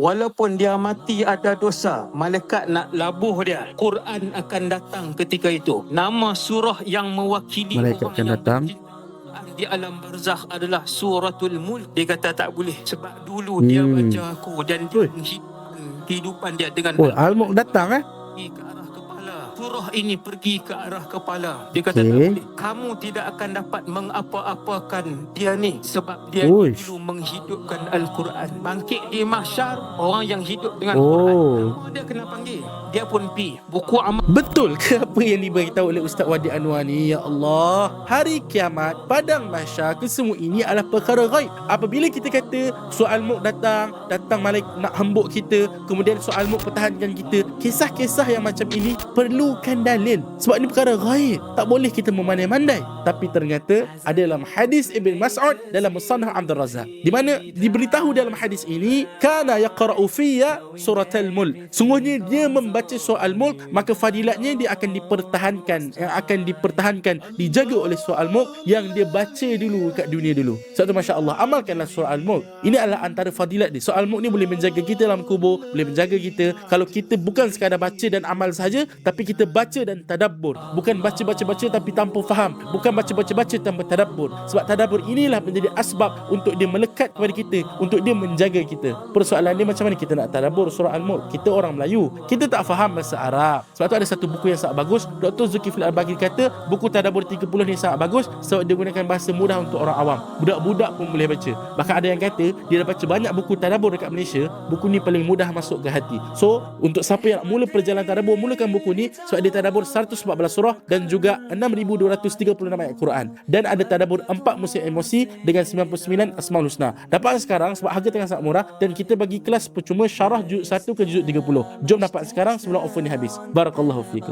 walaupun dia mati ada dosa, malaikat nak labuh dia, Quran akan datang ketika itu. Nama surah yang mewakili Malaikat orang akan yang datang. di alam barzakh adalah suratul mulk. Dia kata tak boleh sebab dulu dia baca aku dan dia menghidupkan kehidupan dia dengan Al-Mulk datang pergi ke arah kepala. Surah ini pergi ke arah kepala. Dia kata tak boleh. Kamu tidak akan dapat mengapa-apakan dia ni sebab dia ni dulu menghidupkan Al-Quran. Bangkit di mahsyar, orang yang hidup dengan Quran, nama dia kena panggil. Dia pun pi buku amal. Betul ke apa yang diberitahu oleh Ustaz Wadi Anwar ni? Ya Allah, hari kiamat, padang mahsyar, kesemua ini adalah perkara ghaib. Apabila kita kata soal Mulk datang malaikat nak hembuk kita, kemudian soal Mulk pertahankan kita, kisah-kisah yang macam ini perlukan dalil. Sebab ini perkara ghaib, tak boleh kita memandai-mandai. Tapi ternyata ada dalam hadis Ibn Mas'ud dalam Musannaf Abdul Razak, di mana diberitahu dalam hadis ini, kana yaqra'u fiyya suratul Mulk. Sungguhnya dia membaca soal Mulk, maka fadilatnya dia akan dipertahankan, dijaga oleh soal Mulk yang dia baca dulu kat dunia dulu. Sebab tu masya-Allah, amalkanlah soal Mulk. Ini adalah antara fadilat dia. Soal Mulk ni boleh menjaga kita dalam kubur, boleh menjaga kita kalau kita bukan sekadar baca dan amal saja, tapi kita baca dan tadabbur. Bukan baca-baca tapi tanpa faham, bukan baca-baca tanpa tadabbur. Sebab tadabbur inilah menjadi asbab untuk dia melekat kepada kita, untuk dia menjaga kita. Persoalan dia macam mana kita nak tadabbur surah Al-Mulk? Kita orang Melayu, kita tak faham bahasa Arab. Sebab tu ada satu buku yang sangat bagus, Dr. Zulkifli Al-Baghdadi kata buku tadabbur 30 ni sangat bagus sebab dia gunakan bahasa mudah untuk orang awam. Budak-budak pun boleh baca. Bahkan ada yang kata dia dah baca banyak buku tadabbur dekat Malaysia, buku ni paling mudah masuk ke hati. So, untuk siapa yang nak mula perjalanan tadabbur, mulakan buku ni sebab dia tadabbur 114 surah dan juga 6236 ayat Quran. Dan ada tadabbur 4 musim emosi dengan 99 Asmaul Husna. Dapat sekarang sebab harga tengah sangat murah dan kita bagi kelas percuma syarah juzuk 1 ke juzuk 30. Jom dapat sekarang sebelum offer ni habis. Barakallahu fikum.